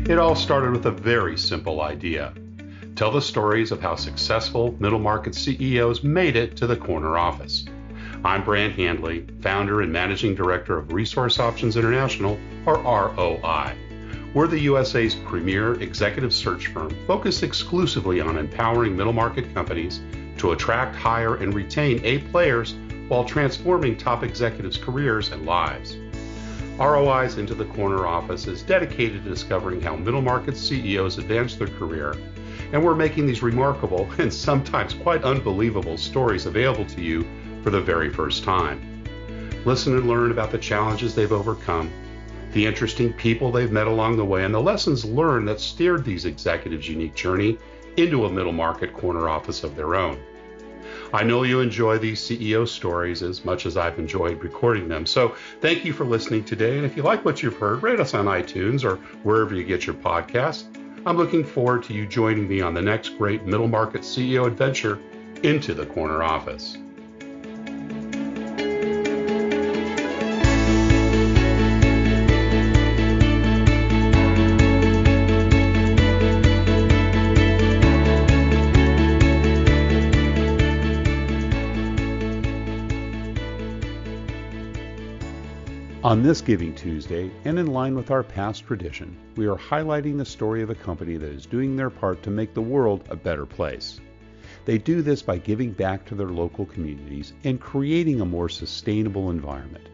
It all started with a very simple idea. Tell the stories of how successful middle market CEOs made it to the corner office. I'm Brant Handley, founder and managing director of Resource Options International, or ROI. We're the USA's premier executive search firm focused exclusively on empowering middle market companies to attract, hire, and retain A players while transforming top executives' careers and lives. ROI's Into the Corner office is dedicated to discovering how middle market CEOs advance their career, and we're making these remarkable and sometimes quite unbelievable stories available to you for the very first time. Listen and learn about the challenges they've overcome, the interesting people they've met along the way, and the lessons learned that steered these executives' unique journey into a middle market corner office of their own. I know you enjoy these CEO stories as much as I've enjoyed recording them, so thank you for listening today. And if you like what you've heard, rate us on iTunes or wherever you get your podcasts. I'm looking forward to you joining me on the next great middle market CEO adventure into the corner office. On this Giving Tuesday, and in line with our past tradition, we are highlighting the story of a company that is doing their part to make the world a better place. They do this by giving back to their local communities and creating a more sustainable environment.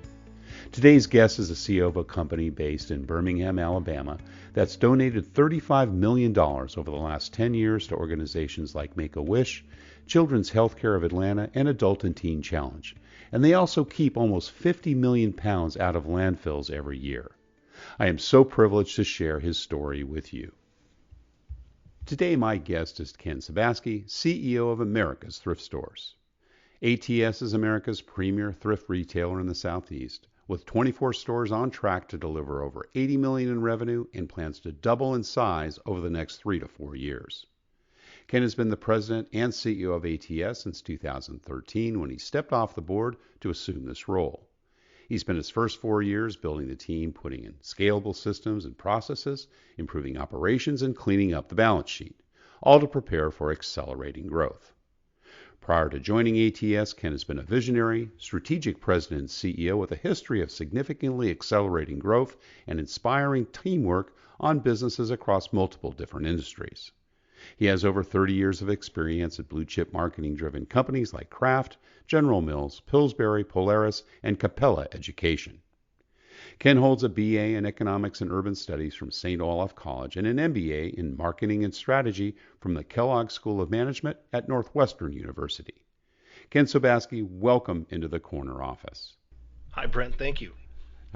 Today's guest is the CEO of a company based in Birmingham, Alabama, that's donated $35 million over the last 10 years to organizations like Make-A-Wish, Children's Healthcare of Atlanta, and Adult and Teen Challenge. And they also keep almost 50 million pounds out of landfills every year. I am so privileged to share his story with you. Today my guest is Ken Sobaski, CEO of America's Thrift Stores. ATS is America's premier thrift retailer in the Southeast, with 24 stores on track to deliver over $80 million in revenue and plans to double in size over the next 3 to 4 years. Ken has been the president and CEO of ATS since 2013 when he stepped off the board to assume this role. He spent his first 4 years building the team, putting in scalable systems and processes, improving operations, and cleaning up the balance sheet, all to prepare for accelerating growth. Prior to joining ATS, Ken has been a visionary, strategic president and CEO with a history of significantly accelerating growth and inspiring teamwork on businesses across multiple different industries. He has over 30 years of experience at blue-chip marketing-driven companies like Kraft, General Mills, Pillsbury, Polaris, and Capel Education. Ken holds a BA in Economics and Urban Studies from St. Olaf College and an MBA in Marketing and Strategy from the Kellogg School of Management at Northwestern University. Ken Sobaski, welcome into the Corner Office. Hi, Brent. Thank you.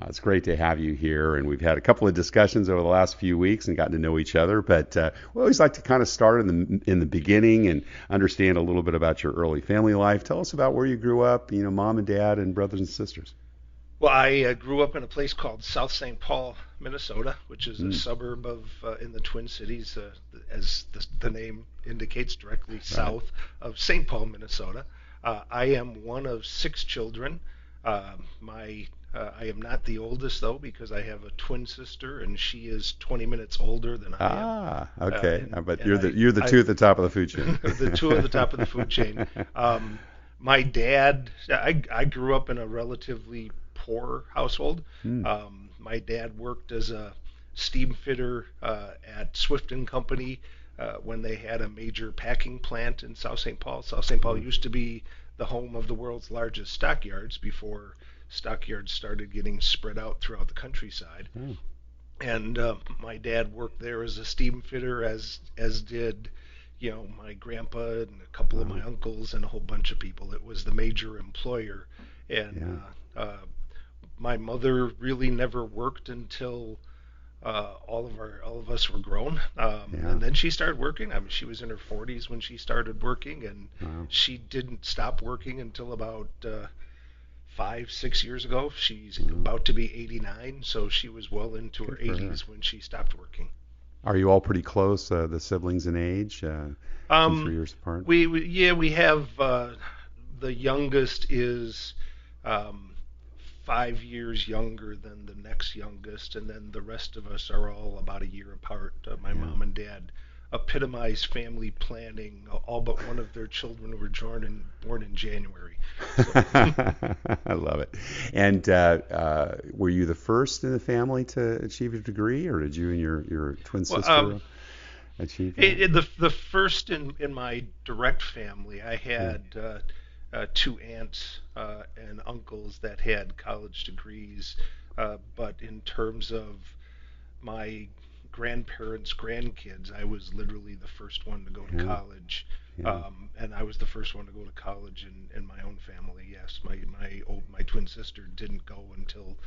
It's great to have you here, and we've had a couple of discussions over the last few weeks and gotten to know each other, but we always like to kind of start in the beginning and understand a little bit about your early family life. Tell us about where you grew up, mom and dad and brothers and sisters. Well, I grew up in a place called South St. Paul, Minnesota, which is a suburb of in the Twin Cities, as the name indicates, directly south of St. Paul, Minnesota. I am one of 6 children. I am not the oldest, though, because I have a twin sister, and she is 20 minutes older than I am. Okay. But you're the two at the top of the food chain. The two at the top of the food chain. My dad, I grew up in a relatively poor household. My dad worked as a steam fitter at Swift & Company when they had a major packing plant in South St. Paul. South St. Paul used to be the home of the world's largest stockyards before stockyards started getting spread out throughout the countryside. And my dad worked there as a steam fitter, as did my grandpa and a couple of my uncles and a whole bunch of people. It was the major employer. And my mother really never worked until all of us were grown. And then she started working. I mean, she was in her 40s when she started working, and she didn't stop working until about 5-6 years ago. She's about to be 89, so she was well into her 80s when she stopped working. Are you all pretty close, the siblings in age? 2-3 years apart? We have the youngest is 5 years younger than the next youngest, and then the rest of us are all about a year apart. My mom and dad epitomize family planning. All but one of their children were born in January. So. I love it. And were you the first in the family to achieve a degree, or did you and your twin sister achieve that? The first in my direct family. I had two aunts and uncles that had college degrees, but in terms of my grandparents' grandkids, I was literally the first one to go to college, and I was the first one to go to college in my own family. Yes, my twin sister didn't go until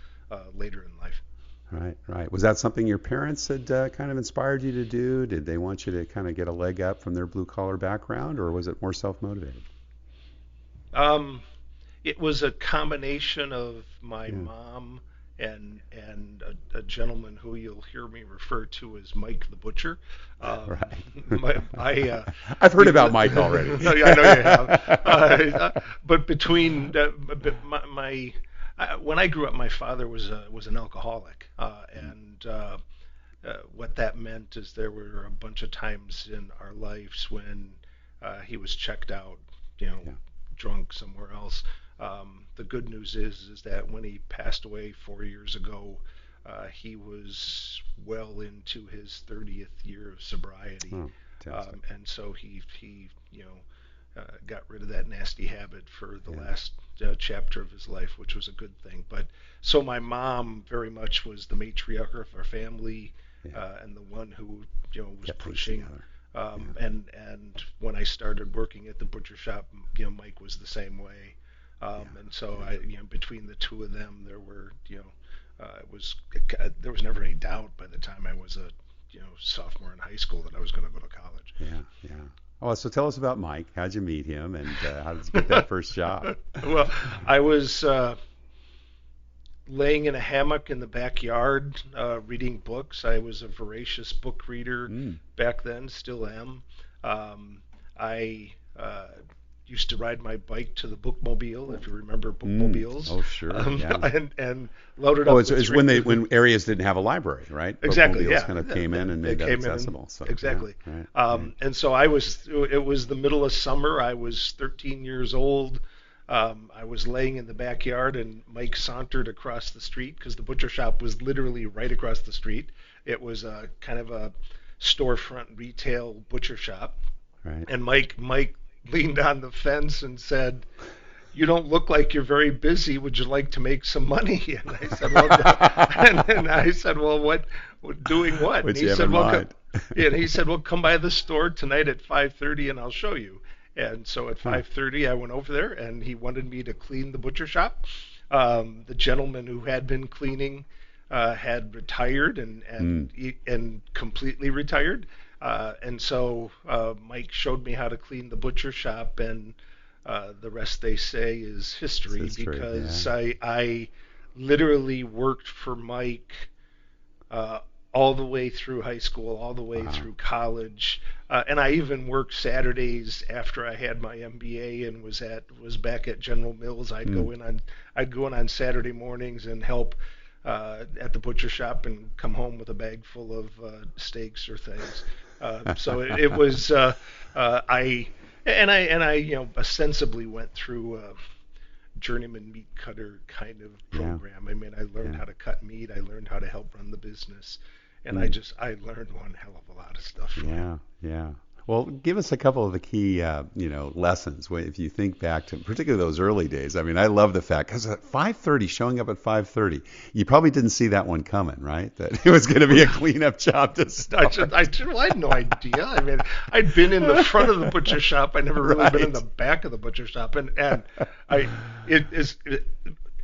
later in life. Right. Was that something your parents had kind of inspired you to do? Did they want you to kind of get a leg up from their blue collar background, or was it more self-motivated? It was a combination of my mom and a gentleman who you'll hear me refer to as Mike the Butcher. I've heard about Mike already. No, I know you have. But between when I grew up, my father was an alcoholic, and what that meant is there were a bunch of times in our lives when he was checked out, drunk somewhere else. The good news is that when he passed away 4 years ago, he was well into his 30th year of sobriety, and so he got rid of that nasty habit for the last chapter of his life, which was a good thing. But so my mom very much was the matriarch of our family, and the one who was pushing. And when I started working at the butcher shop, Mike was the same way. And so between the two of them, there was never any doubt by the time I was a sophomore in high school that I was going to go to college. Yeah. Oh, so tell us about Mike. How'd you meet him, and how did you get that first job? Well, I was laying in a hammock in the backyard reading books. I was a voracious book reader back then, still am. I used to ride my bike to the bookmobile, if you remember bookmobiles. Oh, sure. And loaded up. It's when areas didn't have a library, right? Exactly. Bookmobiles kind of came in and made that accessible. Exactly. And so it was the middle of summer. I was 13 years old. I was laying in the backyard, and Mike sauntered across the street because the butcher shop was literally right across the street. It was a kind of a storefront retail butcher shop. Right. And Mike leaned on the fence and said, "You don't look like you're very busy. Would you like to make some money?" And I said, "Well, what? Doing what?" And he said, "Well, come by the store tonight at 5:30, and I'll show you." And so at 5:30, I went over there, and he wanted me to clean the butcher shop. The gentleman who had been cleaning had retired and completely retired. And so Mike showed me how to clean the butcher shop, and the rest, they say, is history, because I literally worked for Mike all the way through high school, all the way through college, and I even worked Saturdays after I had my MBA and was back at General Mills. I'd go in on Saturday mornings and help at the butcher shop, and come home with a bag full of steaks or things. So it was I ostensibly went through a journeyman meat cutter kind of program. I mean, I learned how to cut meat. I learned how to help run the business, and I learned one hell of a lot of stuff. Yeah. Well, give us a couple of the key, lessons if you think back to particularly those early days. I mean, I love the fact, because at 5:30, showing up at 5:30, you probably didn't see that one coming, right? That it was going to be a cleanup job to start. I had no idea. I mean, I'd been in the front of the butcher shop. I never really been in the back of the butcher shop, and it is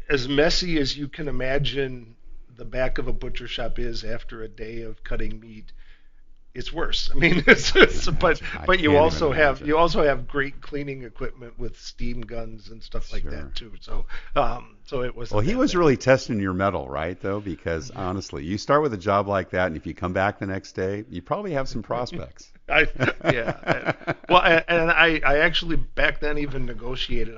as messy as you can imagine. The back of a butcher shop is after a day of cutting meat. It's worse. I mean, but you also have great cleaning equipment with steam guns and stuff like that too. So it was. Well, he was really testing your mettle, right? Though, because honestly, you start with a job like that, and if you come back the next day, you probably have some prospects. Well, and I actually back then even negotiated.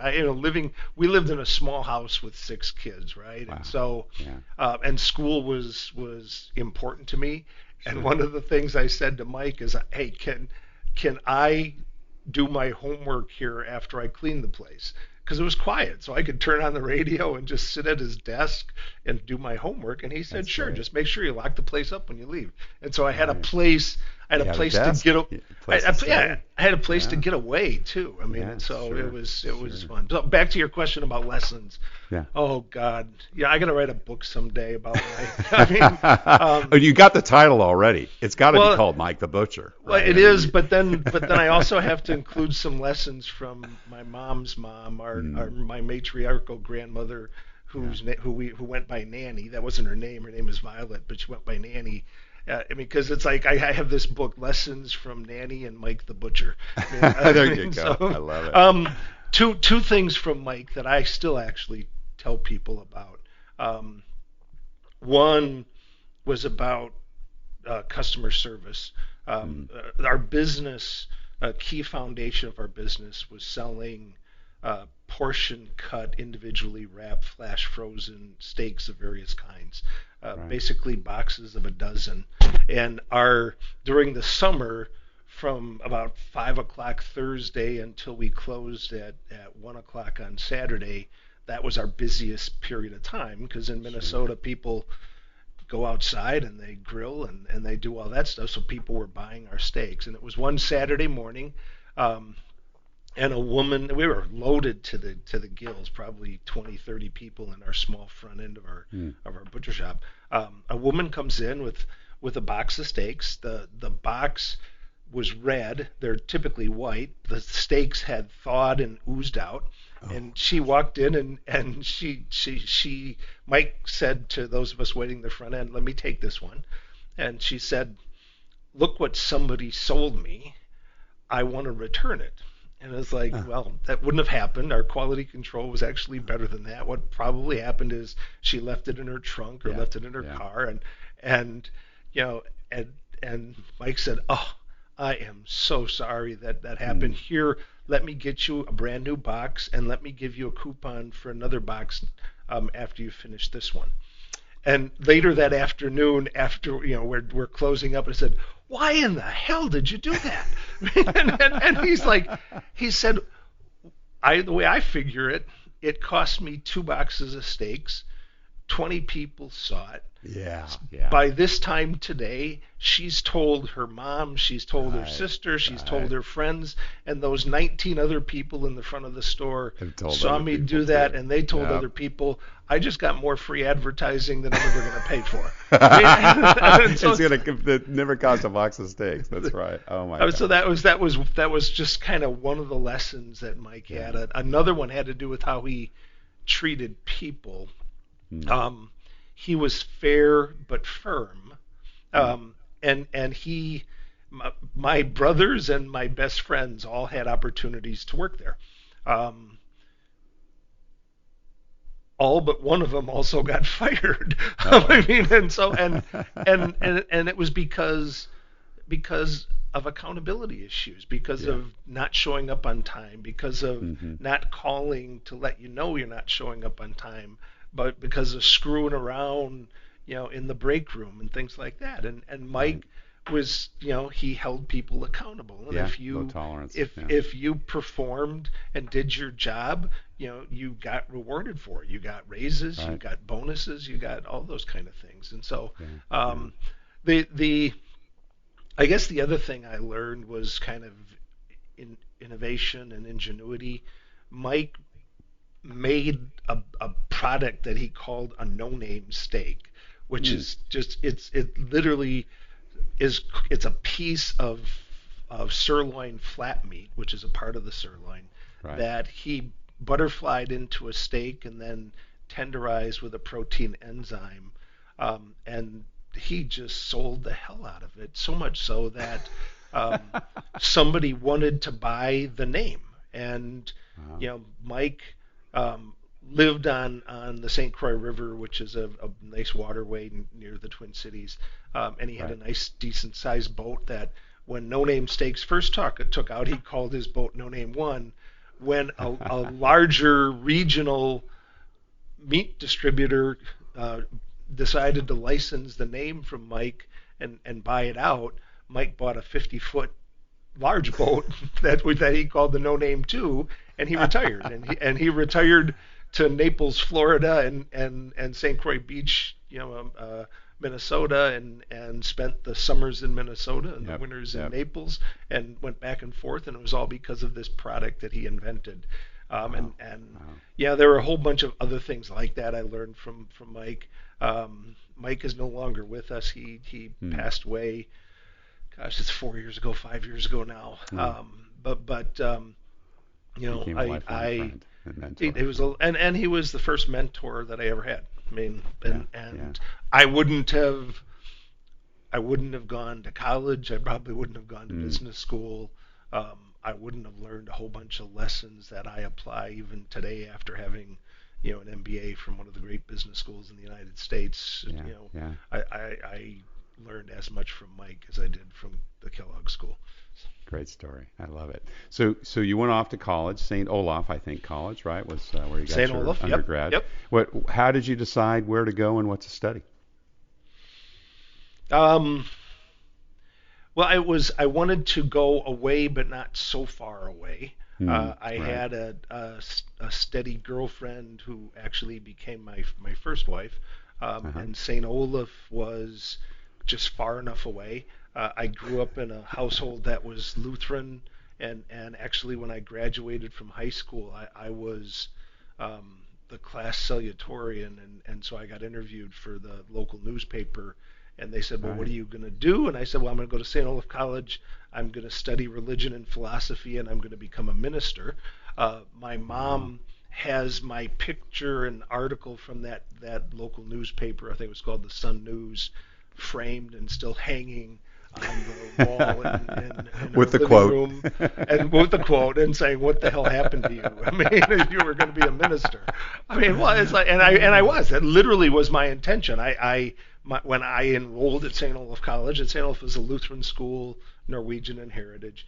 We lived in a small house with 6 kids, right? Wow. And so, Yeah. and school was important to me. Sure. And one of the things I said to Mike is, hey, can I do my homework here after I clean the place? Because it was quiet, so I could turn on the radio and just sit at his desk and do my homework. And he said, That's "Sure, great. just make sure you lock the place up when you leave." And so I had a Right. place. I had You a had a place desk, to place to stay. I had a place to Yeah. get away too. I mean, Yeah, and so sure, it was sure. fun. So back to your question about lessons. Yeah. Oh God, yeah, I got to write a book someday about my. I mean, Oh, you got the title already. It's got to well, be called Mike the Butcher, well, right? it I mean, is, but then I also have to include some lessons from my mom's mom, my matriarchal grandmother, Yeah. who went by Nanny. That wasn't her name. Her name is Violet, but she went by Nanny. I mean, because it's like I have this book, Lessons from Nanny and Mike the Butcher. There you go. I love it. Two things from Mike that I still actually tell people about. One was about customer service. Our business, a key foundation of our business was selling portion cut, individually wrapped, flash frozen steaks of various kinds, Right. basically boxes of a dozen. And during the summer, from about 5 o'clock Thursday until we closed at 1 o'clock on Saturday, that was our busiest period of time because in Minnesota people go outside and they grill and they do all that stuff. So people were buying our steaks. And it was one Saturday morning, and a woman, we were loaded to the gills, probably 20, 30 people in our small front end of our butcher shop. A woman comes in with a box of steaks. The box was red. They're typically white. The steaks had thawed and oozed out. Oh. And she walked in and she Mike said to those of us waiting the front end, "Let me take this one." And she said, "Look what somebody sold me. I want to return it." And it was like, well, that wouldn't have happened. Our quality control was actually better than that. What probably happened is she left it in her trunk or left it in her car, and you know, and Mike said, "Oh, I am so sorry that happened. Here, let me get you a brand new box, and let me give you a coupon for another box after you finish this one." And later that afternoon, after we're closing up, I said, "Why in the hell did you do that?" and he said, the way I figure it, it cost me 2 boxes of steaks. 20 people saw it. Yeah. By this time today, she's told her mom, she's told her Right, sister, she's right. told her friends, and those 19 other people in the front of the store Have told saw other me people do that, too. and they told Yep. other people. I just got more free advertising than I'm ever going to pay for. And so, It never cost a box of steaks. That's right. Oh my God. so that was just kind of one of the lessons that Mike had. Another one had to do with how he treated people. He was fair but firm, and my brothers and my best friends all had opportunities to work there. All but one of them also got fired. I mean, and it was because of accountability issues, because of not showing up on time, because of not calling to let you know you're not showing up on time, but because of screwing around, in the break room and things like that. And Mike was, he held people accountable. And if low tolerance. if you performed and did your job, you got rewarded for it. You got raises, you got bonuses, you got all those kind of things. And so, the I guess the other thing I learned was kind of innovation and ingenuity. Mike made a product that he called a no-name steak, which is just it's a piece of sirloin flat meat, which is a part of the sirloin, that he butterflied into a steak and then tenderized with a protein enzyme, and he just sold the hell out of it, so much so that somebody wanted to buy the name. And Mike lived on the St. Croix River, which is a nice waterway near the Twin Cities, and he had a nice, decent-sized boat that when No Name Steaks first took out, he called his boat No Name One. When a larger regional meat distributor decided to license the name from Mike and buy it out, Mike bought a 50-foot large boat that he called the No Name 2, and he retired. and he retired to Naples, Florida, and St. Croix Beach, Minnesota, and spent the summers in Minnesota and the winters in Naples, and went back and forth, and it was all because of this product that he invented. Yeah, there were a whole bunch of other things like that I learned from Mike. Mike is no longer with us. He passed away. Gosh, it's 5 years ago now. But he was and he was the first mentor that I ever had. I mean, I wouldn't have gone to college. I probably wouldn't have gone to business school. I wouldn't have learned a whole bunch of lessons that I apply even today after having, an MBA from one of the great business schools in the United States. I learned as much from Mike as I did from the Kellogg School. Great story. I love it. So you went off to college, St. Olaf, I think, college, right? Was where you got St. your Olaf, undergrad. Yep. How did you decide where to go and what to study? Well, I wanted to go away, but not so far away. I had a steady girlfriend who actually became my first wife, and St. Olaf was just far enough away. I grew up in a household that was Lutheran, and actually when I graduated from high school, I was the class salutatorian, and so I got interviewed for the local newspaper, and they said, well, what are you going to do? And I said, well, I'm going to go to St. Olaf College. I'm going to study religion and philosophy, and I'm going to become a minister. My mom has my picture and article from that local newspaper, I think it was called the Sun News, framed and still hanging on the wall in with the living quote room, and with the quote, and saying, "What the hell happened to you? I mean, if you were going to be a minister." I mean, well, it's like, and I was. That literally was my intention. When I enrolled at St. Olaf College, and St. Olaf was a Lutheran school, Norwegian in heritage.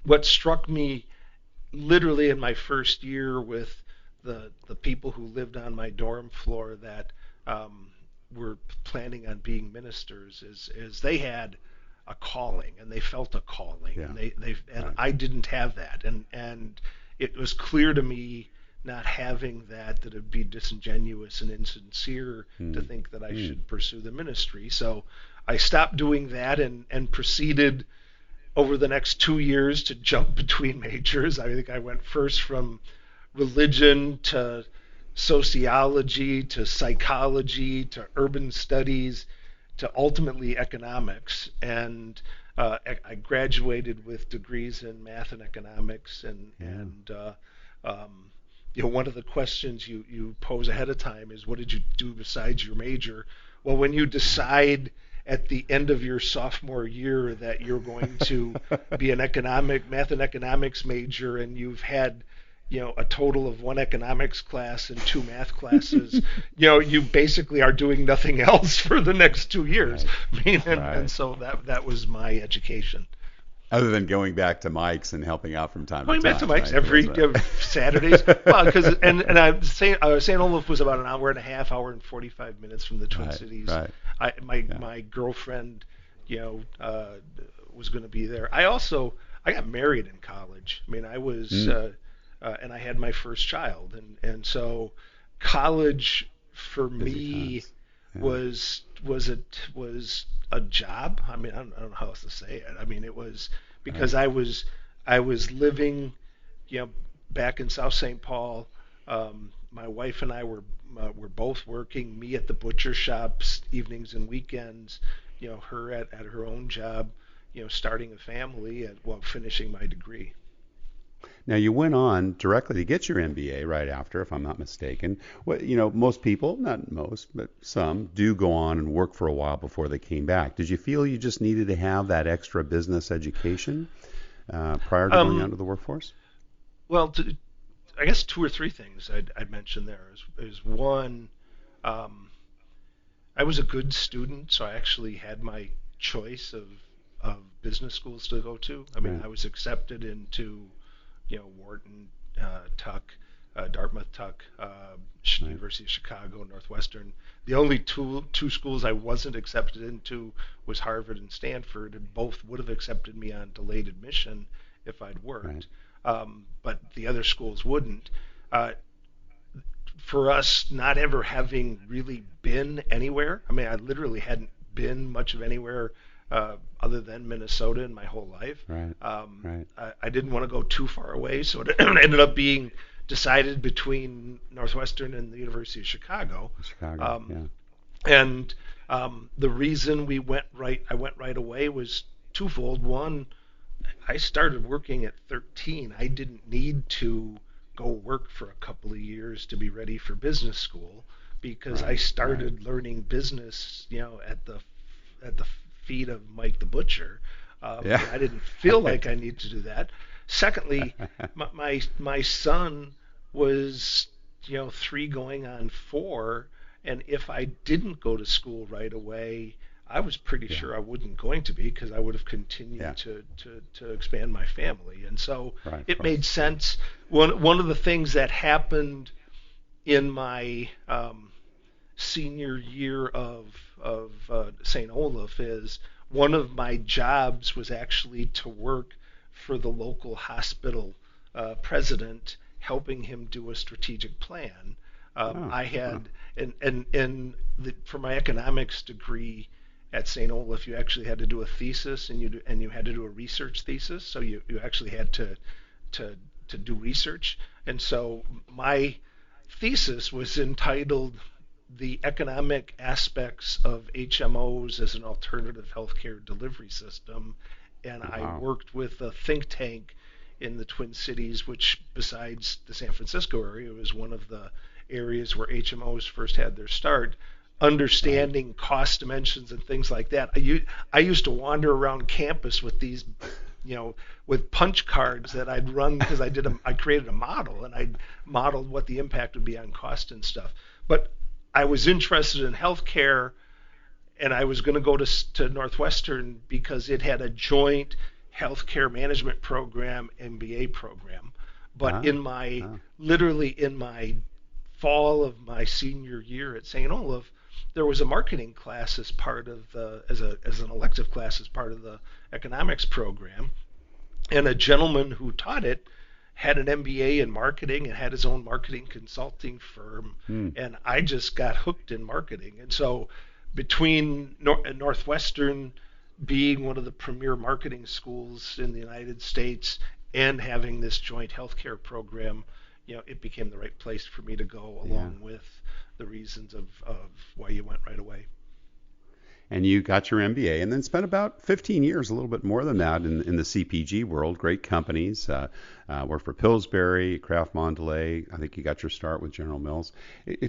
What struck me literally in my first year with the people who lived on my dorm floor that were planning on being ministers is they had a calling, and they felt a calling, and I didn't have that, and it was clear to me, not having that it'd be disingenuous and insincere to think that I should pursue the ministry. So I stopped doing that and proceeded over the next 2 years to jump between majors. I think I went first from religion to sociology to psychology to urban studies to ultimately economics, and I graduated with degrees in math and economics, and one of the questions you pose ahead of time is, what did you do besides your major? Well, when you decide at the end of your sophomore year that you're going to be an math and economics major, and you've had a total of 1 economics class and 2 math classes, you basically are doing nothing else for the next 2 years. Right. And so that was my education. Other than going back to Mike's and helping out from time to time. Going back to Mike's every Saturdays. Well, because St. Olaf was about an hour and a half, hour and 45 minutes from the Twin Cities. Right. My girlfriend, was going to be there. I got married in college. I mean, I was, and I had my first child, and so college for me was a job. I mean, I don't know how else to say it. I mean, it was because I was living, back in South St. Paul. My wife and I were both working. Me at the butcher shops evenings and weekends. Her at her own job. Starting a family while finishing my degree. Now, you went on directly to get your MBA right after, if I'm not mistaken. Most people, not most, but some, do go on and work for a while before they came back. Did you feel you just needed to have that extra business education prior to going out to the workforce? Well, I guess 2 or 3 things I'd mention there is one, I was a good student, so I actually had my choice of business schools to go to. I mean, Right. I was accepted into, Wharton, Tuck, Dartmouth, Tuck, Right. University of Chicago, Northwestern. The only two schools I wasn't accepted into was Harvard and Stanford, and both would have accepted me on delayed admission if I'd Right. worked, but the other schools wouldn't. Uh, for us not ever having really been anywhere, I mean, I literally hadn't been much of anywhere other than Minnesota in my whole life. Right. Right. I didn't want to go too far away, so it ended up being decided between Northwestern and the University of Chicago. Chicago. Um, Yeah. and the reason I went right away was twofold. One, I started working at 13. I didn't need to go work for a couple of years to be ready for business school because I Right. Right. started learning business, at the feet of Mike the Butcher. Yeah. I didn't feel like I needed to do that. Secondly, my son was 3 going on 4, and if I didn't go to school right away, I was pretty Yeah. sure I wasn't going to be because I would have Yeah. continued to expand my family, and so Right. Of it course. made sense. One of the things that happened in my senior year of St. Olaf is one of my jobs was actually to work for the local hospital president, helping him do a strategic plan. Oh. I Huh. had for my economics degree at St. Olaf, you actually had to do a thesis, and you had to do a research thesis. So you actually had to to do research, and so my thesis was entitled "The Economic Aspects of HMOs as an Alternative Healthcare Delivery System," and I Wow. worked with a think tank in the Twin Cities, which besides the San Francisco area was one of the areas where HMOs first had their start, Right. understanding cost dimensions and things like that. I used to wander around campus with these, with punch cards that I'd run because I created a model, and I modeled what the impact would be on cost and stuff. But I was interested in healthcare, and I was going to go to Northwestern because it had a joint healthcare management program, MBA program. But Ah. Ah. literally in my fall of my senior year at St. Olaf, there was a marketing class as part of as an elective class as part of the economics program, and a gentleman who taught it had an MBA in marketing and had his own marketing consulting firm, Hmm. and I just got hooked in marketing. And so between Northwestern being one of the premier marketing schools in the United States and having this joint healthcare program, it became the right place for me to go, Yeah. along with the reasons of why you went right away. And you got your MBA and then spent about 15 years, a little bit more than that, in the CPG world. Great companies. Worked for Pillsbury, Kraft Mondelez. I think you got your start with General Mills.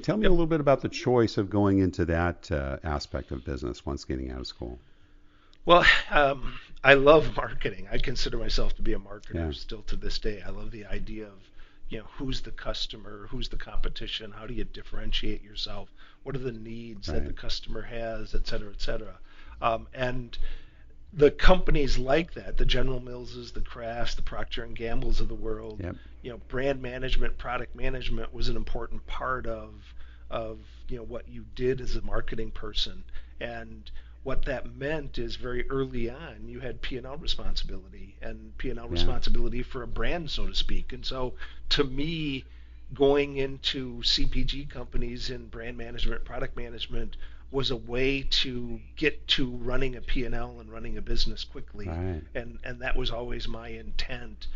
Tell me a Yep. little bit about the choice of going into that aspect of business once getting out of school. Well, I love marketing. I consider myself to be a marketer Yeah. still to this day. I love the idea of, who's the customer, who's the competition, how do you differentiate yourself, what are the needs that the Right. customer has, et cetera, et cetera. And the companies like that, the General Millses, the Crafts, the Procter and Gambles of the world, Yep. brand management, product management was an important part of what you did as a marketing person. And what that meant is very early on you had P&L responsibility, and P&L Yeah. responsibility for a brand, so to speak. And so to me, going into CPG companies in brand management, product management was a way to get to running a P&L and running a business quickly, Right. and that was always my intent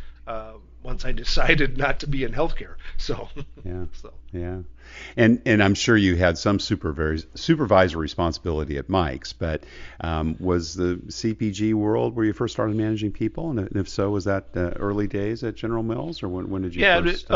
once I decided not to be in healthcare. So, Yeah. so Yeah. And I'm sure you had some supervisory responsibility at Mike's, but was the CPG world where you first started managing people? And if so, was that early days at General Mills, or when did you yeah, first?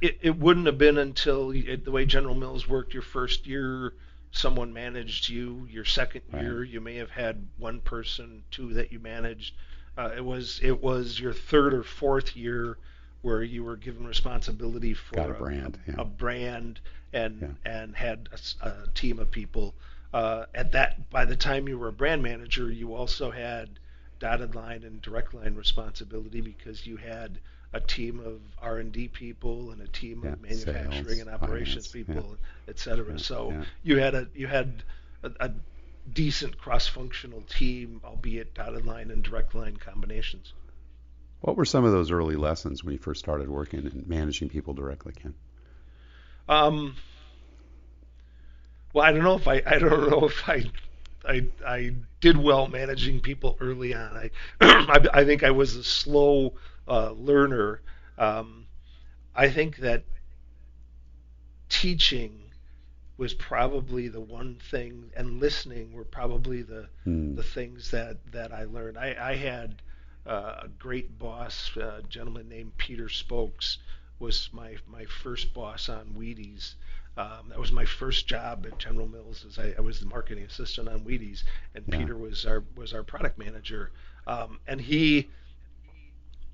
it wouldn't have been until the way General Mills worked. Your first year, someone managed you. Your second Right. year, you may have had one person, two that you managed. It was your third or fourth year where you were given responsibility Got a for brand. a Yeah. brand, Yeah. and had a team of people. By the time you were a brand manager, you also had dotted line and direct line responsibility because you had a team of R&D people and a team of manufacturing sales, and operations finance, people, et cetera. So yeah. you had a decent cross-functional team, albeit dotted line and direct line combinations. What were some of those early lessons when you first started working and managing people directly, Ken? Well, I don't know if I did well managing people early on. I think I was a slow learner. I think that teaching was probably the one thing, and listening were probably the things that I learned. I had a great boss, a gentleman named Peter Spokes, was my first boss on Wheaties. That was my first job at General Mills. As I was the marketing assistant on Wheaties, and Peter was our product manager, and he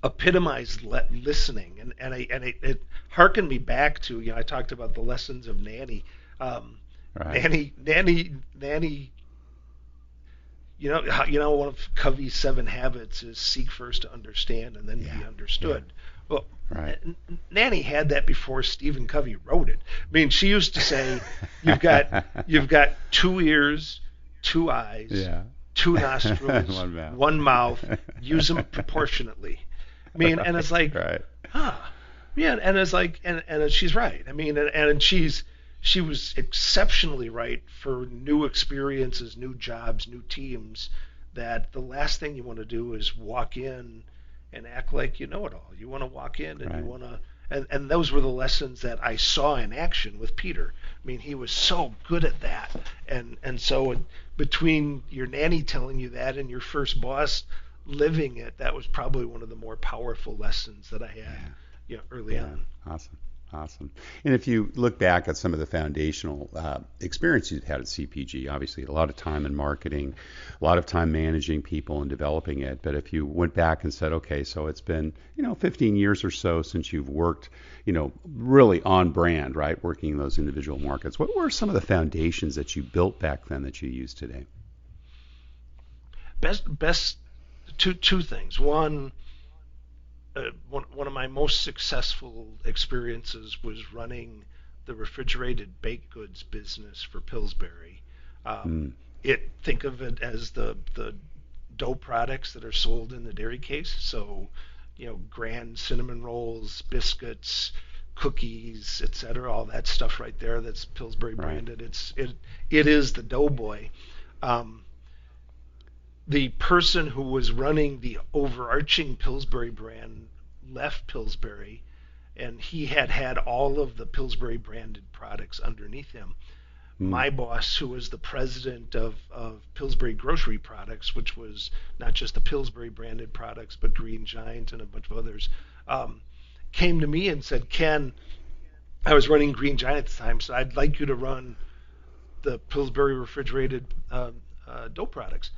epitomized listening, and it harkened me back to, I talked about the lessons of Nanny. Right. Nanny. One of Covey's 7 habits is seek first to understand and then be understood. Well, Right. Nanny had that before Stephen Covey wrote it. I mean, she used to say, you've got 2 ears, 2 eyes, 2 nostrils, one mouth. Use them proportionately. I mean, and it's like, Right. yeah, and it's like, and she's right. I mean, and she was exceptionally right for new experiences, new jobs, new teams, that the last thing you want to do is walk in and act like you know it all. You want to walk in and you want to, and those were the lessons that I saw in action with Peter. I mean, he was so good at that. And so between your nanny telling you that and your first boss living it, that was probably one of the more powerful lessons that I had early on. Awesome. And if you look back at some of the foundational experience you've had at CPG, obviously a lot of time in marketing, a lot of time managing people and developing it. But if you went back and said, okay, so it's been 15 years or so since you've worked, really on brand, right, working in those individual markets. What were some of the foundations that you built back then that you use today? Best two things. One of my most successful experiences was running the refrigerated baked goods business for Pillsbury. Think of it as the dough products that are sold in the dairy case. So, Grand cinnamon rolls, biscuits, cookies, etc. All that stuff right there. That's Pillsbury branded. It is the Doughboy. The person who was running the overarching Pillsbury brand left Pillsbury, and he had all of the Pillsbury branded products underneath him. My boss, who was the president of Pillsbury Grocery Products, which was not just the Pillsbury branded products, but Green Giant and a bunch of others, came to me and said, Ken, I was running Green Giant at the time, so I'd like you to run the Pillsbury refrigerated dough products.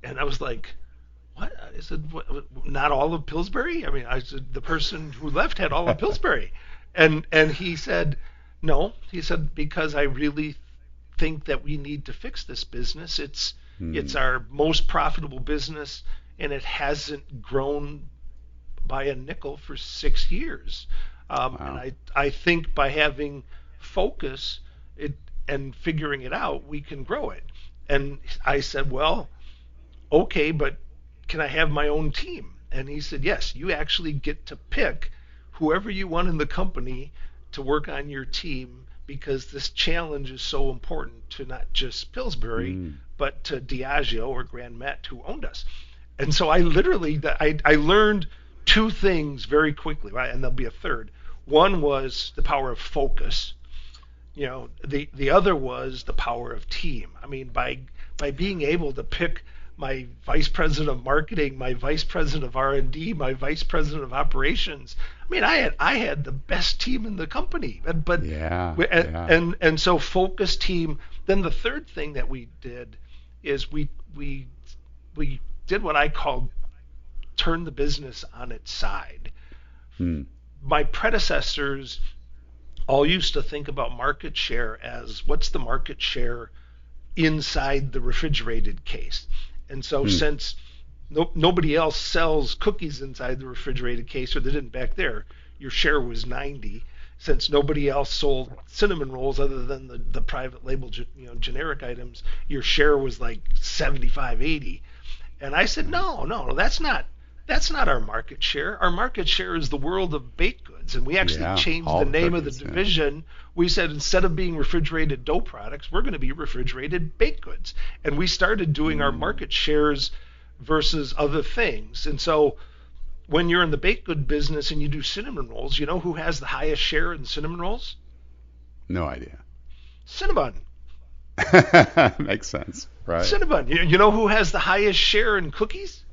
And I was like, what? I said, not all of Pillsbury? I mean, I said, the person who left had all of Pillsbury. And he said, no. He said, because I really think that we need to fix this business. It's our most profitable business, and it hasn't grown by a nickel for 6 years. And I think by having focus and figuring it out, we can grow it. And I said, well, okay, but can I have my own team? And he said, yes, you actually get to pick whoever you want in the company to work on your team, because this challenge is so important to not just Pillsbury, but to Diageo or Grand Met, who owned us. And so I learned 2 things very quickly, right? And there'll be a third. One was the power of focus. The other was the power of team. I mean, by being able to pick my vice president of marketing, my vice president of R&D, my vice president of operations. I mean, I had the best team in the company. And so focus, team. Then the third thing that we did is we did what I called turn the business on its side. My predecessors all used to think about market share as what's the market share inside the refrigerated case. And so since nobody else sells cookies inside the refrigerated case, or they didn't back there. Your share was 90. Since nobody else sold cinnamon rolls other than the private label, generic items, your share was like 75, 80. And I said, no, that's not our market share. Our market share is the world of baked goods. And we actually changed the name of the division. Yeah. We said, instead of being refrigerated dough products, we're going to be refrigerated baked goods. And we started doing our market shares versus other things. And so when you're in the baked good business and you do cinnamon rolls, you know who has the highest share in cinnamon rolls? No idea. Cinnabon. Makes sense, right? Cinnabon. You know who has the highest share in cookies?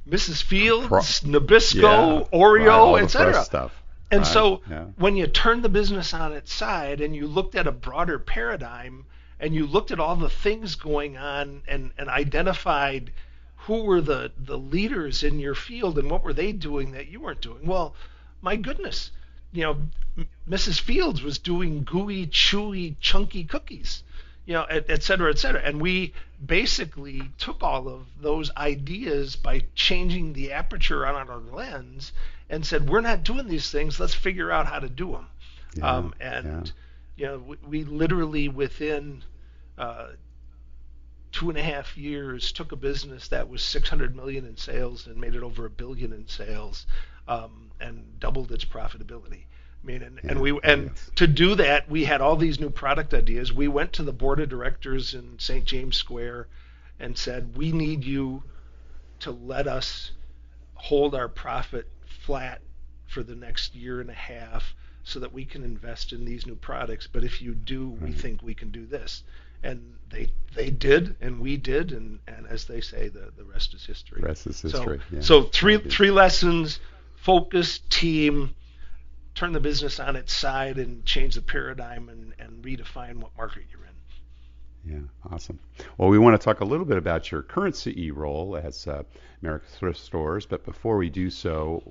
Mrs. Fields, Nabisco, Oreo, etc. And so when you turn the business on its side and you looked at a broader paradigm and you looked at all the things going on and identified who were the leaders in your field and what were they doing that you weren't doing? Well, my goodness, Mrs. Fields was doing gooey, chewy, chunky cookies, et cetera, et cetera. And we basically took all of those ideas by changing the aperture on our lens and said, we're not doing these things. Let's figure out how to do them. We literally within 2.5 years took a business that was $600 million in sales and made it over $1 billion in sales, and doubled its profitability. I mean, to do that, we had all these new product ideas. We went to the board of directors in St. James Square and said, we need you to let us hold our profit flat for the next 1.5 years so that we can invest in these new products. But if you do, we think we can do this. And they did, and we did, and as they say, the rest is history. The rest is history. So three lessons: focus, team, turn the business on its side, and change the paradigm and redefine what market you're in. Yeah, awesome. Well, we want to talk a little bit about your current CE role as American Thrift Stores, but before we do so,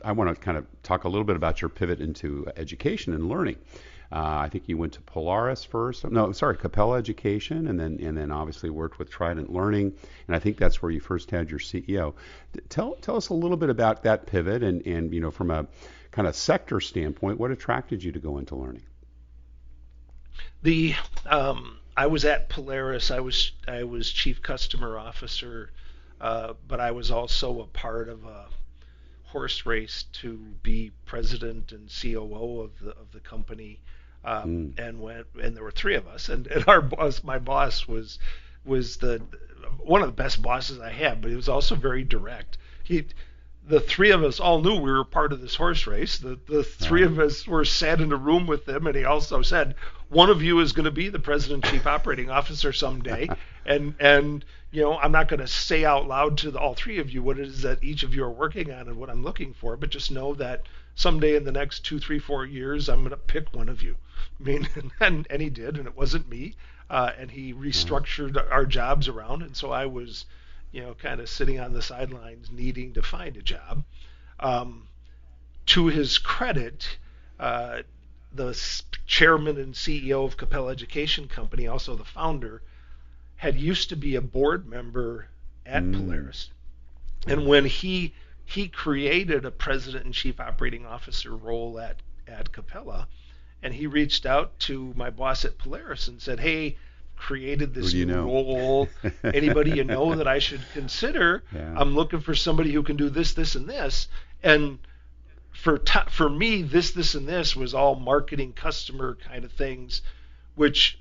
I want to kind of talk a little bit about your pivot into education and learning. I think you went to Polaris first. No, sorry, Capel Education, and then obviously worked with Trident Learning, and I think that's where you first had your CEO. Tell us a little bit about that pivot, and from a kind of sector standpoint, what attracted you to go into learning? I was at Polaris. I was chief customer officer, but I was also a part of a horse race to be president and COO of the company. And there were 3 of us, and my boss was one of the best bosses I had, but he was also very direct. The 3 of us all knew we were part of this horse race. The 3 of us were sat in a room with him, and he also said, one of you is going to be the president and chief operating officer someday, and I'm not going to say out loud to all 3 of you what it is that each of you are working on and what I'm looking for, but just know that someday in the next 2, 3, 4 years, I'm going to pick one of you. I mean, and he did, and it wasn't me. And he restructured our jobs around, and so I was, kind of sitting on the sidelines needing to find a job. To his credit, the chairman and CEO of Capel Education Company, also the founder, had used to be a board member at Polaris. And when he created a president and chief operating officer role at Capella, and he reached out to my boss at Polaris and said, hey, created this new role. Anybody you know that I should consider? Yeah. I'm looking for somebody who can do this, this, and this. And for me, this, and this was all marketing, customer kind of things, which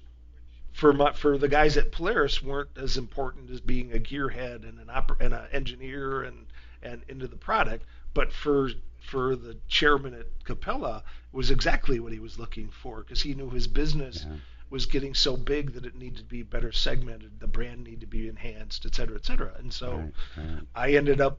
for the guys at Polaris weren't as important as being a gearhead and an engineer and into the product. But for the chairman at Capella, it was exactly what he was looking for, because he knew his business was getting so big that it needed to be better segmented, the brand needed to be enhanced, et cetera, et cetera. And so I ended up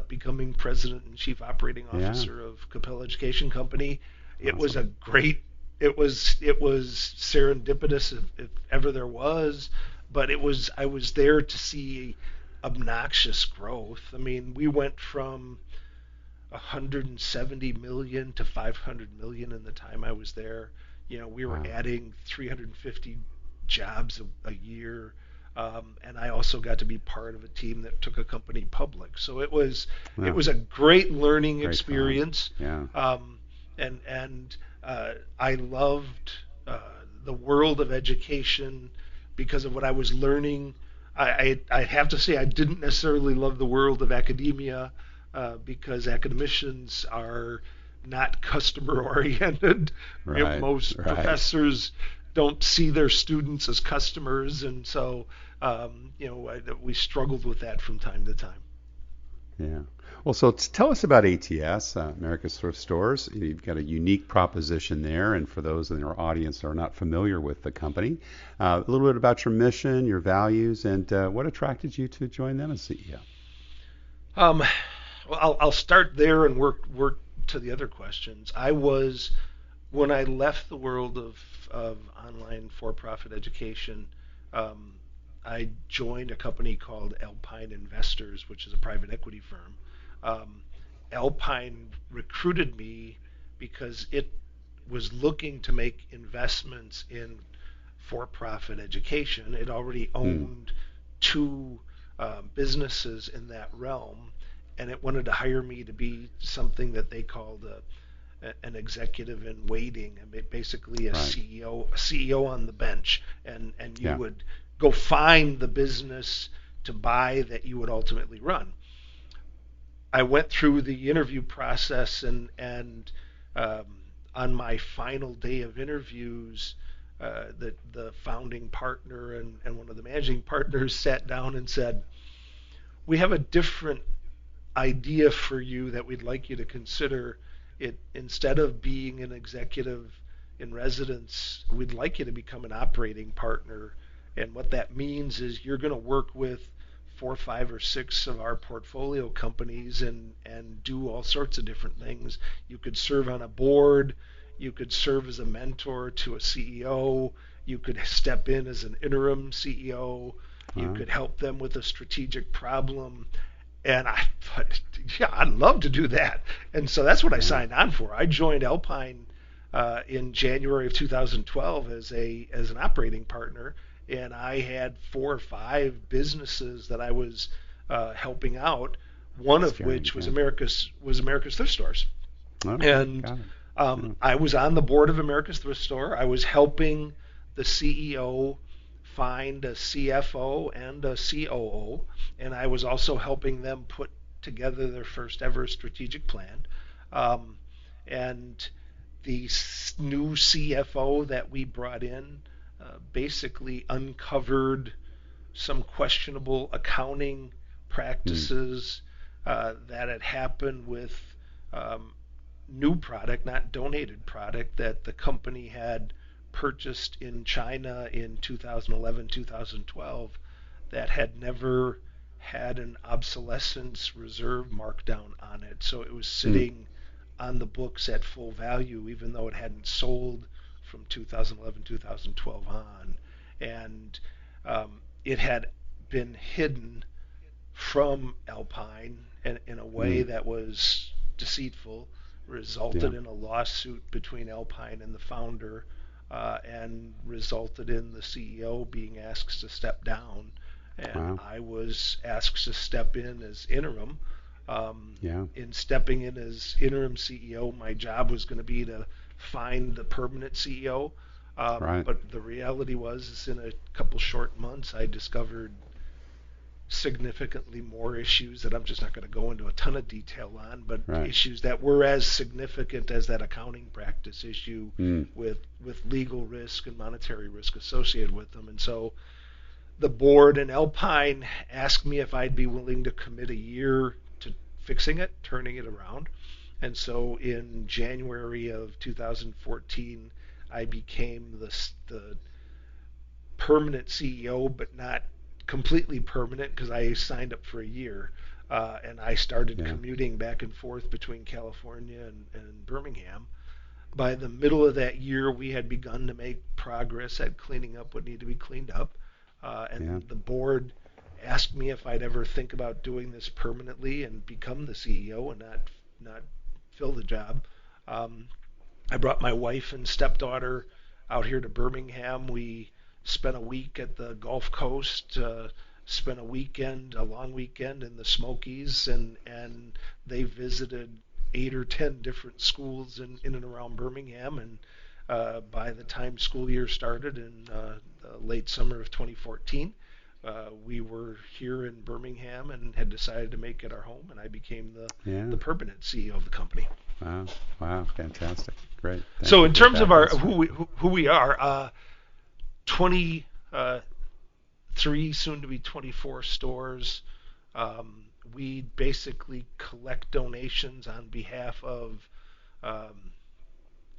becoming president and chief operating officer of Capel Education Company. It was a great, it was serendipitous if ever there was, but I was there to see obnoxious growth. I mean, we went from 170 million to 500 million in the time I was there. We were adding 350 jobs a year. and I also got to be part of a team that took a company public. So it Yeah. was a great learning Great time. experience, Yeah. and I loved the world of education because of what I was learning. I have to say I didn't necessarily love the world of academia because academicians are not customer oriented. Right. Most Right. professors don't see their students as customers, and so we struggled with that from time to time. Yeah. Well, so tell us about ATS, America's Thrift Stores. You've got a unique proposition there, and for those in our audience that are not familiar with the company, a little bit about your mission, your values, and what attracted you to join them as CEO. Um, well, I'll start there and work to the other questions. I was when I left the world of online for-profit education. Um, I joined a company called Alpine Investors, which is a private equity firm. Um, Alpine recruited me because it was looking to make investments in for-profit education. It already Hmm. owned two businesses in that realm, and it wanted to hire me to be something that they called an executive in waiting, and basically Right. a CEO on the bench, and you Yeah. would go find the business to buy that you would ultimately run. I went through the interview process, and on my final day of interviews, the founding partner and one of the managing partners sat down and said, "We have a different idea for you that we'd like you to consider. It instead of being an executive in residence, we'd like you to become an operating partner. And what that means is you're going to work with four, five, or six of our portfolio companies and do all sorts of different things. You could serve on a board, you could serve as a mentor to a CEO, you could step in as an interim CEO, you Wow. could help them with a strategic problem." And I thought, yeah, I'd love to do that. And so that's what I Yeah. signed on for. I joined Alpine in January of 2012 as an operating partner, and I had four or five businesses that I was helping out. One of Steering. which was Yeah. America's Thrift Stores, Okay. and Got it. Yeah. I was on the board of America's Thrift Store. I was helping the CEO find a CFO and a COO, and I was also helping them put together their first ever strategic plan. Um, and the new CFO that we brought in basically uncovered some questionable accounting Hmm. practices that had happened with um, new product, not donated product, that the company had purchased in China in 2011, 2012 that had never had an obsolescence reserve markdown on it. So it was Hmm. sitting on the books at full value, even though it hadn't sold from 2011, 2012 on. And it had been hidden from Alpine in a way Hmm. that was deceitful, Yeah. resulted in a lawsuit between Alpine and the founder, and resulted in the CEO being asked to step down. And Wow. I was asked to step in as interim. Yeah. In stepping in as interim CEO, my job was going to be to find the permanent CEO. Right. But the reality was, is in a couple short months, I discovered significantly more issues that I'm just not going to go into a ton of detail on, but Right. issues that were as significant as that accounting practice issue Hmm. with legal risk and monetary risk associated with them. And so the board and Alpine asked me if I'd be willing to commit a year to fixing it, turning it around. And so in January of 2014, I became the permanent CEO, but not completely permanent because I signed up for a year. And I started Yeah. commuting back and forth between California and Birmingham. By the middle of that year, we had begun to make progress at cleaning up what needed to be cleaned up. Yeah. And the board asked me if I'd ever think about doing this permanently and become the CEO and not fill the job. Um, I brought my wife and stepdaughter out here to Birmingham. We spent a week at the Gulf Coast, spent a long weekend in the Smokies, and they visited 8 or 10 different schools in and around Birmingham. And by the time school year started in the late summer of 2014, we were here in Birmingham and had decided to make it our home, and I became the permanent CEO of the company. Wow, fantastic, great. So in terms of our who we are, 23, soon to be 24 stores. We basically collect donations on behalf of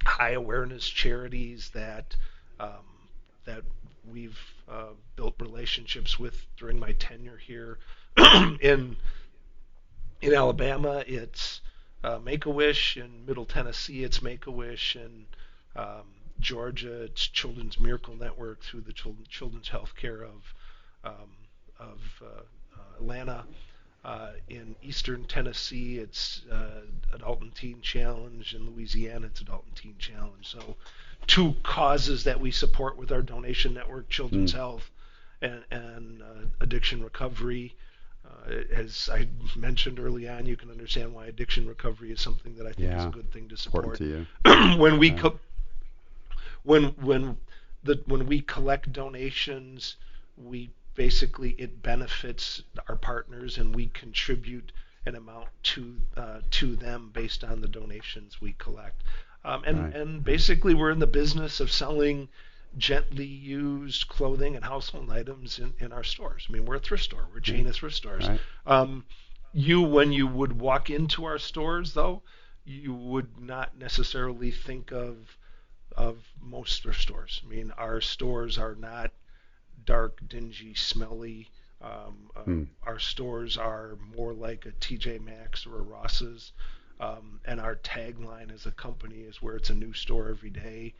high awareness charities that we've built relationships with during my tenure here. in Alabama, it's Make-A-Wish. In Middle Tennessee, it's Make-A-Wish. In Georgia, it's Children's Miracle Network through the Children's Healthcare of Atlanta. In Eastern Tennessee, it's Adult and Teen Challenge. In Louisiana, it's Adult and Teen Challenge. So 2 causes that we support with our donation network: Children's Health and addiction recovery. As I mentioned early on, you can understand why addiction recovery is something that I think is a good thing to support. To you. when we when we collect donations, it benefits our partners, and we contribute an amount to them based on the donations we collect. And basically, we're in the business of selling gently used clothing and household items in our stores. I mean, we're a thrift store. We're a chain of thrift stores. When you would walk into our stores, though, you would not necessarily think of most thrift stores. I mean, our stores are not dark, dingy, smelly. Our stores are more like a TJ Maxx or a Ross's. And our tagline as a company is where it's a new store every day,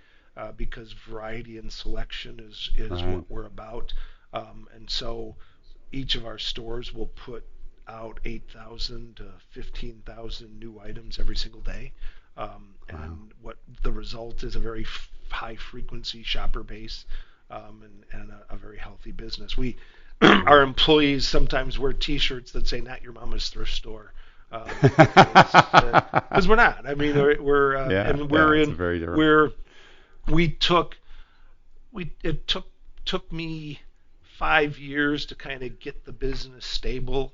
because variety and selection is what we're about. And so each of our stores will put out 8,000 to 15,000 new items every single day. And what the result is a very high frequency shopper base, and a very healthy business. Our employees sometimes wear T-shirts that say "Not Your Mama's Thrift Store," because we're not. I mean, it took me 5 years to kind of get the business stable.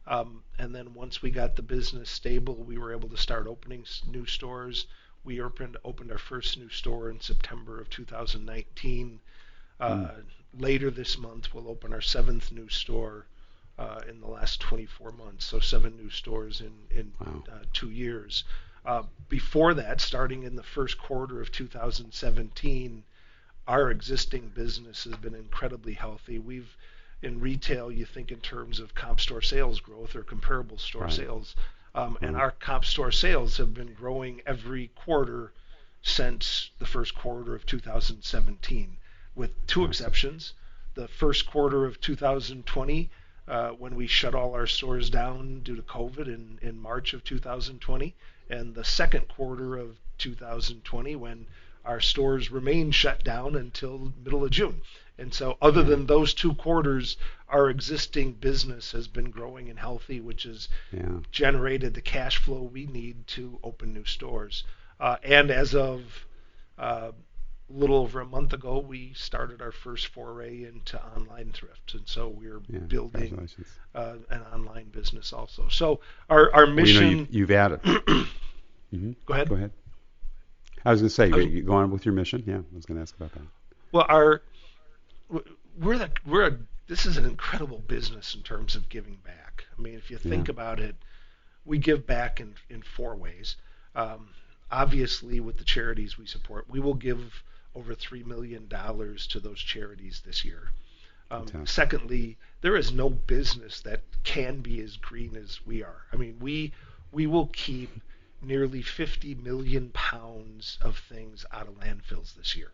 And then once we got the business stable, we were able to start opening new stores. We opened our first new store in September of 2019. Later this month, we'll open our 7th new store in the last 24 months. So 7 new stores in 2 years. Before that, starting in the first quarter of 2017, our existing business has been incredibly healthy. In retail, you think in terms of comp store sales growth or comparable store sales. And our comp store sales have been growing every quarter since the first quarter of 2017, with 2 exceptions. The first quarter of 2020, when we shut all our stores down due to COVID in March of 2020, and the second quarter of 2020, when our stores remained shut down until middle of June. And so other than those 2 quarters, our existing business has been growing and healthy, which has generated the cash flow we need to open new stores. And as of a little over a month ago, we started our first foray into online thrift. And so we're building an online business also. So our mission... you've added... Go ahead. I was going to say, you go on with your mission. Yeah, I was going to ask about that. Well, this is an incredible business in terms of giving back. I mean, if you think about it, we give back in 4 ways. Obviously, with the charities we support, we will give over $3 million to those charities this year. Secondly, there is no business that can be as green as we are. I mean, we will keep nearly 50 million pounds of things out of landfills this year.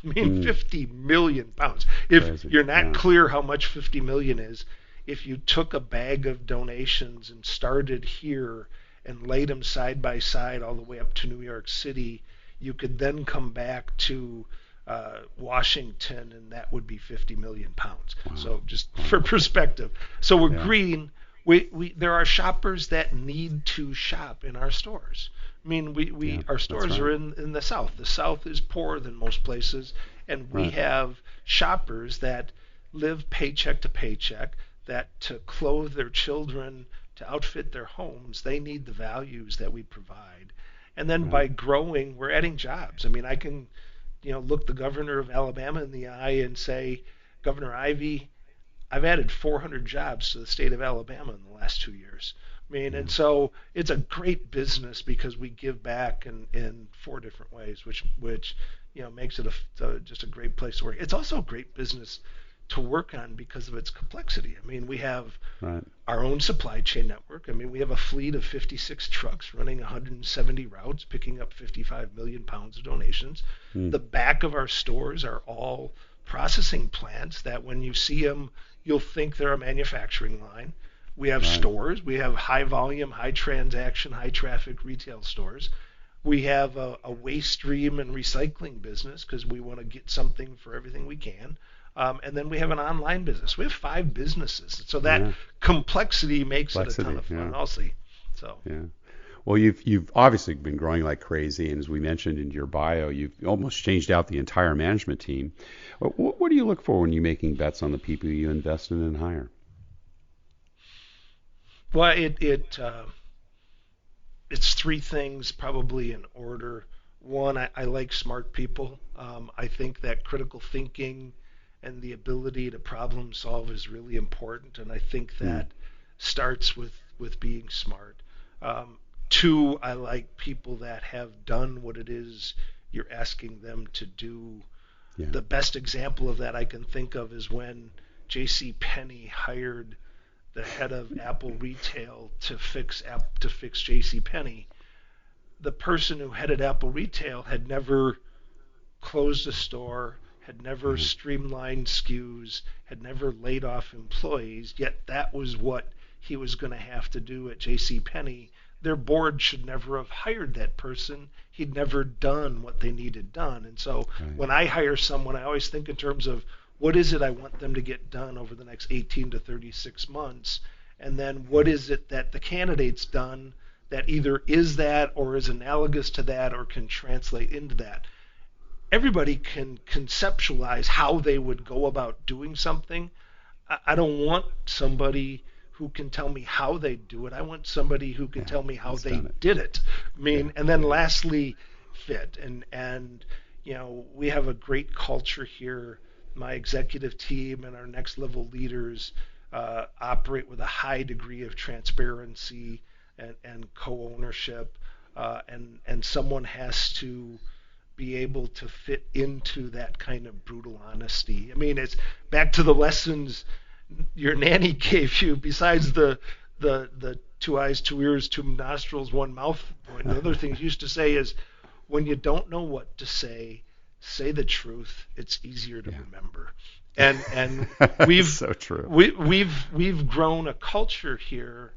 I mean, 50 million pounds. If you're not clear how much 50 million is, if you took a bag of donations and started here and laid them side by side all the way up to New York City, you could then come back to Washington, and that would be 50 million pounds. Wow. So just Wow. for perspective. So we're Yeah. green. There are shoppers that need to shop in our stores. I mean, Yeah, our that's stores right. are in the South. The South is poorer than most places, and we Right. have shoppers that live paycheck to paycheck, that to clothe their children, to outfit their homes, they need the values that we provide. And then by Right. growing, we're adding jobs. I mean, I can, look the governor of Alabama in the eye and say, Governor Ivey, I've added 400 jobs to the state of Alabama in the last 2 years. I mean, Yeah. and so it's a great business because we give back in four different ways, which makes it just a great place to work. It's also a great business to work on because of its complexity. I mean, we have Right. our own supply chain network. I mean, we have a fleet of 56 trucks running 170 routes, picking up 55 million pounds of donations. Mm. The back of our stores are all processing plants that when you see them, you'll think they're a manufacturing line. We have Right. stores. We have high volume, high transaction, high traffic retail stores. We have a waste stream and recycling business because we want to get something for everything we can. And then we have an online business. We have 5 businesses. So that Yeah. complexity makes it a ton Complexity. of fun, Yeah. I'll see. So Yeah. Well, you've obviously been growing like crazy, and as we mentioned in your bio, you've almost changed out the entire management team. What do you look for when you're making bets on the people you invest in and hire? well, it's 3 things probably in order. One, I like smart people. I think that critical thinking and the ability to problem solve is really important, and I think Mm. that starts with being smart. 2, I like people that have done what it is you're asking them to do. Yeah. The best example of that I can think of is when J.C. Penney hired the head of Apple Retail to fix J.C. Penney. The person who headed Apple Retail had never closed a store, had never Yeah. streamlined SKUs, had never laid off employees, yet that was what he was going to have to do at J.C. Penney. Their board should never have hired that person. He'd never done what they needed done. And so Right. when I hire someone, I always think in terms of what is it I want them to get done over the next 18 to 36 months, and then what is it that the candidate's done that either is that or is analogous to that or can translate into that. Everybody can conceptualize how they would go about doing something. I don't want somebody who can tell me how they do it. I want somebody who can Yeah. tell me how That's they done it. did it. I Yeah. mean, and then Yeah. lastly, fit. And we have a great culture here. My executive team and our next level leaders operate with a high degree of transparency and co-ownership. And someone has to be able to fit into that kind of brutal honesty. I mean, it's back to the lessons your nanny gave you. Besides the 2 eyes, 2 ears, 2 nostrils, 1 mouth point. The other things you used to say is, when you don't know what to say the truth. It's easier to Yeah. remember. And That's so true. we've grown a culture here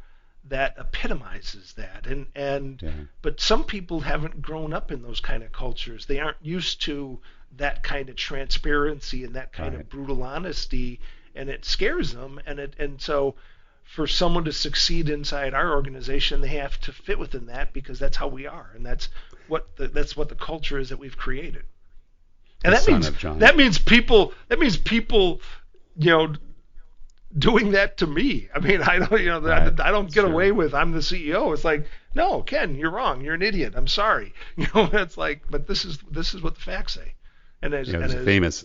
that epitomizes that. And Yeah. but some people haven't grown up in those kind of cultures. They aren't used to that kind of transparency and that kind Right. of brutal honesty, and it scares them. And so for someone to succeed inside our organization, they have to fit within that because that's how we are, and that's what the culture is that we've created. And The that son means of John. that means people, you know, doing that to me. I mean, I don't, Right. I don't get Sure. away with I'm the CEO. It's like, no, Ken, you're wrong. You're an idiot. I'm sorry. It's like, but this is what the facts say. And There's a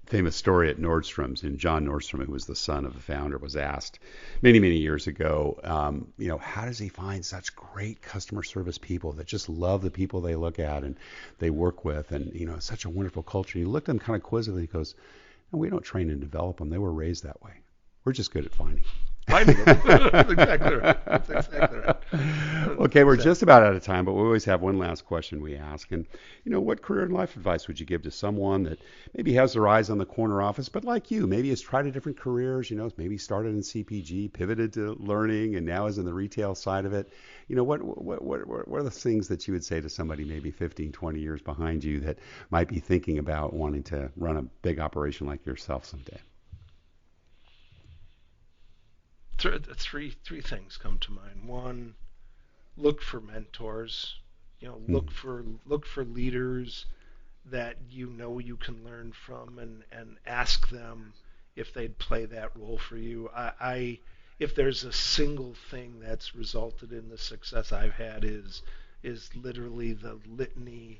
famous story at Nordstrom's, and John Nordstrom, who was the son of the founder, was asked many years ago, how does he find such great customer service people that just love the people they look at and they work with, and such a wonderful culture. He looked at them kind of quizzically. He goes, "No, we don't train and develop them. They were raised that way. We're just good at finding them." Finding them. That's exactly right. That's exactly right. Okay, we're just about out of time, but we always have one last question we ask. And, what career and life advice would you give to someone that maybe has their eyes on the corner office, but like you, maybe has tried a different careers, maybe started in CPG, pivoted to learning, and now is in the retail side of it? What are the things that you would say to somebody maybe 15, 20 years behind you that might be thinking about wanting to run a big operation like yourself someday? Three things come to mind. One, look for mentors. Look for leaders that you can learn from, and ask them if they'd play that role for you. If there's a single thing that's resulted in the success I've had is literally the litany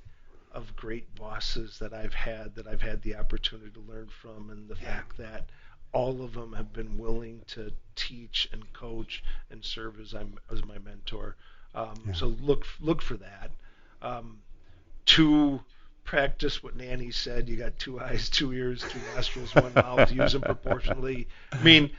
of great bosses that I've had the opportunity to learn from, and the fact that all of them have been willing to teach and coach and serve as my mentor. So look for that. Two, practice what Nanny said. You got 2 eyes, 2 ears, 2 nostrils, 1 mouth. Use them proportionally. I mean,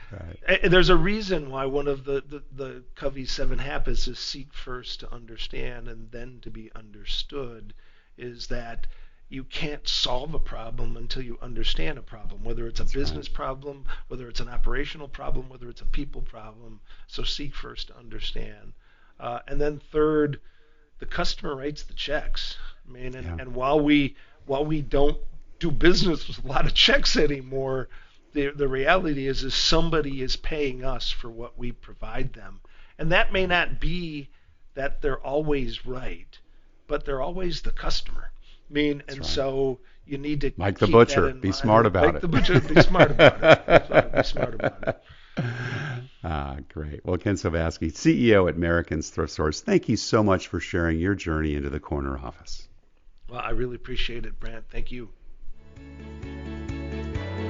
there's a reason why one of the Covey's 7 habits is seek first to understand and then to be understood. Is that you can't solve a problem until you understand a problem, whether it's a business problem, whether it's an operational problem, whether it's a people problem. So seek first to understand. And then third, the customer writes the checks. I mean, and while we don't do business with a lot of checks anymore, the reality is somebody is paying us for what we provide them. And that may not be that they're always right, but they're always the customer. I mean, so you need to like the butcher, be smart about it. Like the butcher, be smart about it. Be smart about it. Great. Well, Ken Sobaski, CEO at American's Thrift Stores, thank you so much for sharing your journey into the corner office. Well, I really appreciate it, Brant. Thank you.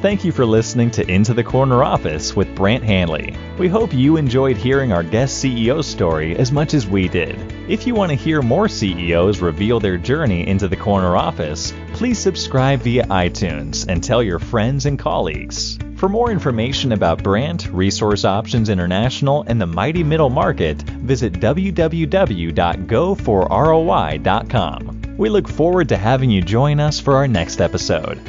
Thank you for listening to Into the Corner Office with Brant Hanley. We hope you enjoyed hearing our guest CEO story as much as we did. If you want to hear more CEOs reveal their journey into the corner office, please subscribe via iTunes and tell your friends and colleagues. For more information about Brant, Resource Options International, and the mighty middle market, visit www.goforroi.com. We look forward to having you join us for our next episode.